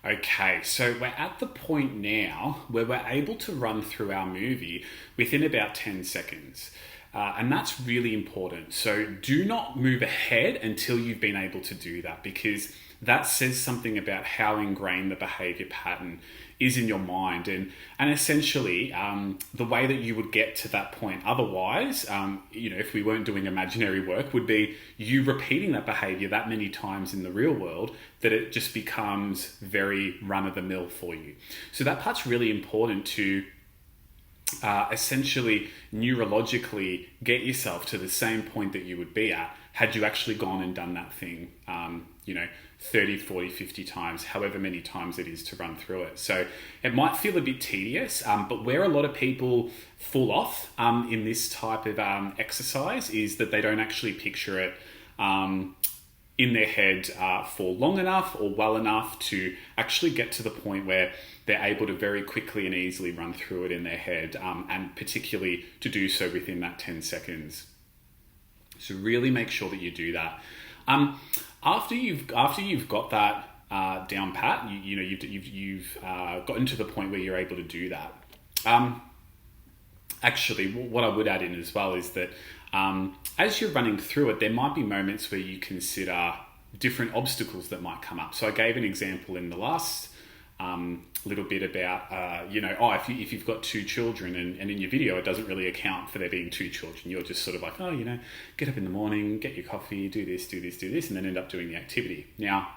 Okay, so we're at the point now where we're able to run through our movie within about 10 seconds. And that's really important. So do not move ahead until you've been able to do that, because that says something about how ingrained the behavior pattern is in your mind, and essentially the way that you would get to that point otherwise, if we weren't doing imaginary work, would be you repeating that behavior that many times in the real world that it just becomes very run-of-the-mill for you. So that part's really important to essentially neurologically get yourself to the same point that you would be at had you actually gone and done that thing 30, 40, 50 times, however many times it is to run through it. So it might feel a bit tedious, but where a lot of people fall off in this type of exercise is that they don't actually picture it in their head for long enough or well enough to actually get to the point where they're able to very quickly and easily run through it in their head, and particularly to do so within that 10 seconds. So really make sure that you do that. After you've got that down pat, you've gotten to the point where you're able to do that. Actually, what I would add in as well is that as you're running through it, there might be moments where you consider different obstacles that might come up. So I gave an example in the last little bit about, if you've got two children and in your video, it doesn't really account for there being two children. You're just sort of like, get up in the morning, get your coffee, do this, and then end up doing the activity. Now,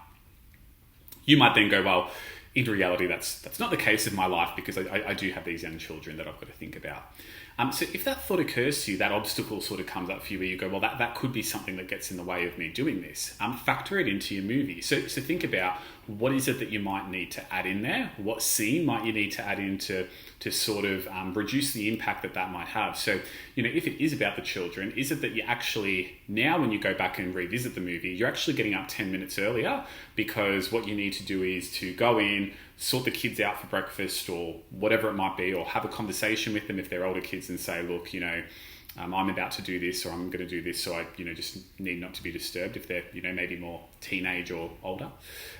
you might then go, well, in reality, that's not the case in my life because I do have these young children that I've got to think about. So if that thought occurs to you, that obstacle sort of comes up for you where you go, well, that could be something that gets in the way of me doing this. Factor it into your movie. So think about what is it that you might need to add in there? What scene might you need to add in to sort of reduce the impact that might have? So, if it is about the children, is it that you actually, now when you go back and revisit the movie, you're actually getting up 10 minutes earlier because what you need to do is to go in, sort the kids out for breakfast or whatever it might be, or have a conversation with them if they're older kids and say, look, I'm about to do this or I'm going to do this, so I just need not to be disturbed if they're maybe more teenage or older.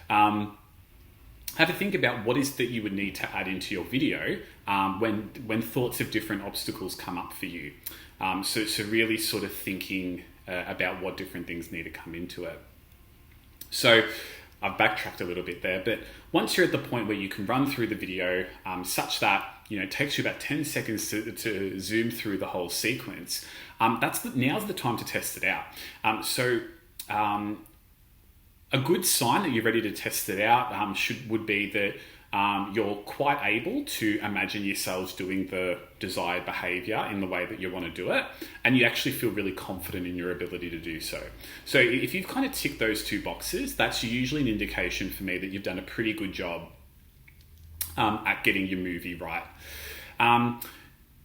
Have a think about what is that you would need to add into your video when thoughts of different obstacles come up for you. So really sort of thinking about what different things need to come into it. So I've backtracked a little bit there, but once you're at the point where you can run through the video such that it takes you about 10 seconds to zoom through the whole sequence, now's the time to test it out. A good sign that you're ready to test it out would be that you're quite able to imagine yourselves doing the desired behavior in the way that you want to do it, and you actually feel really confident in your ability to do so. So if you've kind of ticked those two boxes, that's usually an indication for me that you've done a pretty good job at getting your movie right.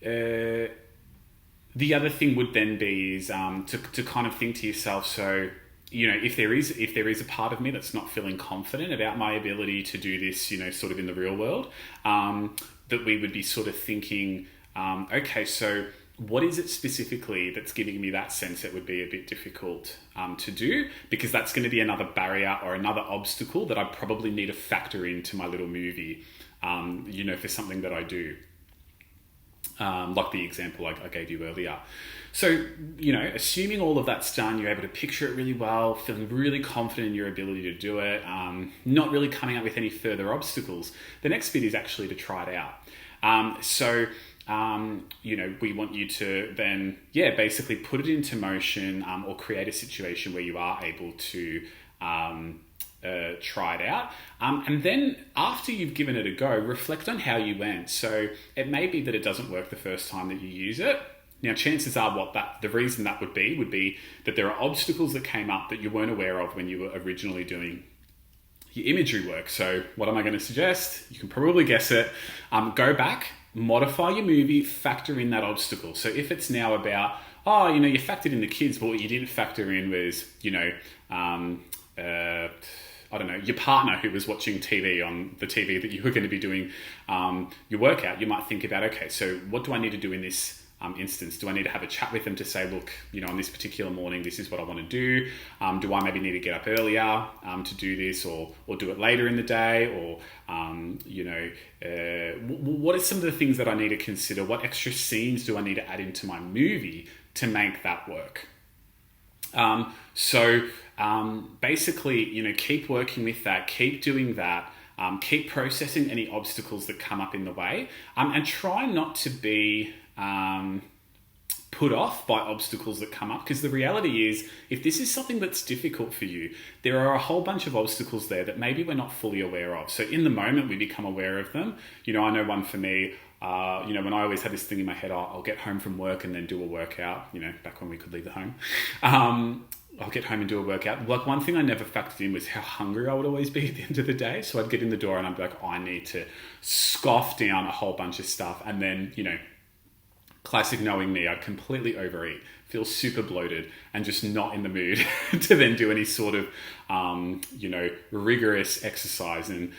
The other thing would then be is to kind of think to yourself, so if there is a part of me that's not feeling confident about my ability to do this, sort of in the real world, that we would be sort of thinking, okay, so what is it specifically that's giving me that sense it would be a bit difficult to do? Because that's going to be another barrier or another obstacle that I probably need to factor into my little movie, for something that I do. Like the example I gave you earlier. So, assuming all of that's done, you're able to picture it really well, feeling really confident in your ability to do it, not really coming up with any further obstacles. The next bit is actually to try it out. We want you to then, basically put it into motion or create a situation where you are able to try it out. And then after you've given it a go, reflect on how you went. So it may be that it doesn't work the first time that you use it. Now, chances are the reason that would be that there are obstacles that came up that you weren't aware of when you were originally doing your imagery work. So what am I going to suggest? You can probably guess it. Go back, modify your movie, factor in that obstacle. So if it's now about, you factored in the kids, but what you didn't factor in was, I don't know, your partner who was watching TV on the TV that you were going to be doing your workout, you might think about, okay, so what do I need to do in this instance? Do I need to have a chat with them to say, look, on this particular morning, this is what I want to do? Do I maybe need to get up earlier to do this, or do it later in the day? Or, what are some of the things that I need to consider? What extra scenes do I need to add into my movie to make that work? Basically, keep working with that, keep doing that, keep processing any obstacles that come up in the way, and try not to be put off by obstacles that come up, because the reality is, if this is something that's difficult for you, there are a whole bunch of obstacles there that maybe we're not fully aware of. So in the moment, we become aware of them. I know one for me. When I always had this thing in my head, I'll get home from work and then do a workout, back when we could leave the home. I'll get home and do a workout. Like, one thing I never factored in was how hungry I would always be at the end of the day. So I'd get in the door and I'd be like, I need to scoff down a whole bunch of stuff. And then, classic knowing me, I'd completely overeat, feel super bloated, and just not in the mood to then do any sort of, rigorous exercise. And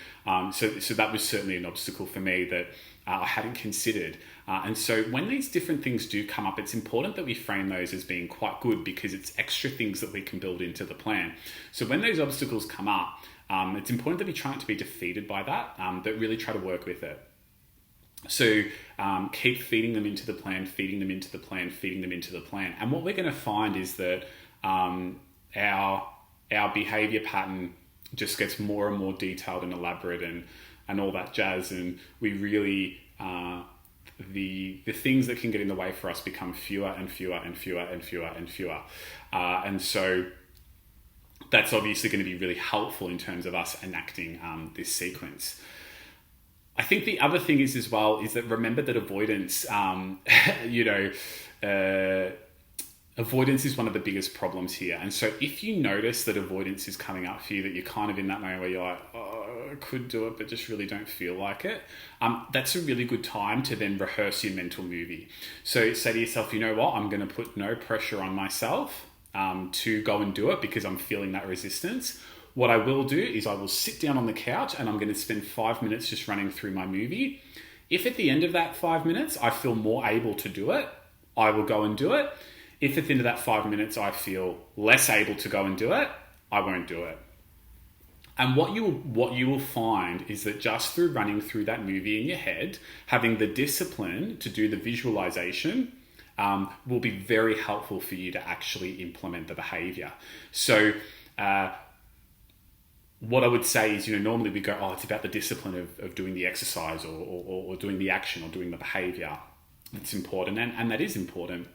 so that was certainly an obstacle for me that I hadn't considered. And so when these different things do come up, it's important that we frame those as being quite good, because it's extra things that we can build into the plan. So when those obstacles come up, it's important that we try not to be defeated by that, but really try to work with it. So keep feeding them into the plan, feeding them into the plan, feeding them into the plan. And what we're going to find is that our behavior pattern just gets more and more detailed and elaborate and all that jazz. And we really, the things that can get in the way for us become fewer and fewer and fewer and fewer and fewer. And so that's obviously going to be really helpful in terms of us enacting this sequence. I think the other thing is that remember that avoidance, avoidance is one of the biggest problems here. And so if you notice that avoidance is coming up for you, that you're kind of in that moment where you're like, oh, I could do it, but just really don't feel like it, that's a really good time to then rehearse your mental movie. So say to yourself, you know what, I'm going to put no pressure on myself to go and do it because I'm feeling that resistance. What I will do is I will sit down on the couch and I'm going to spend 5 minutes just running through my movie. If at the end of that 5 minutes I feel more able to do it, I will go and do it. If at the end of that 5 minutes I feel less able to go and do it, I won't do it. And what you will find is that just through running through that movie in your head, having the discipline to do the visualization will be very helpful for you to actually implement the behavior. So what I would say is, normally we go, it's about the discipline of doing the exercise or doing the action or doing the behavior. It's important, and that is important.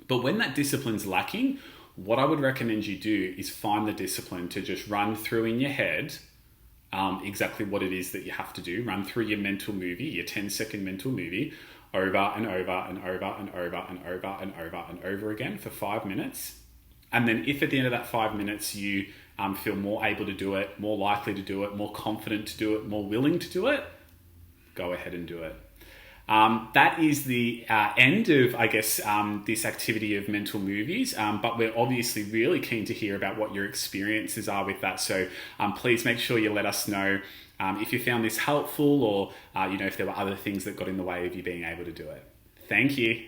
But when that discipline's lacking, what I would recommend you do is find the discipline to just run through in your head exactly what it is that you have to do. Run through your mental movie, your 10-second mental movie, over and over and over and over and over and over and over again for 5 minutes. And then if at the end of that 5 minutes you feel more able to do it, more likely to do it, more confident to do it, more willing to do it, go ahead and do it. That is the end of, this activity of mental movies. But we're obviously really keen to hear about what your experiences are with that. So please make sure you let us know if you found this helpful, or if there were other things that got in the way of you being able to do it. Thank you.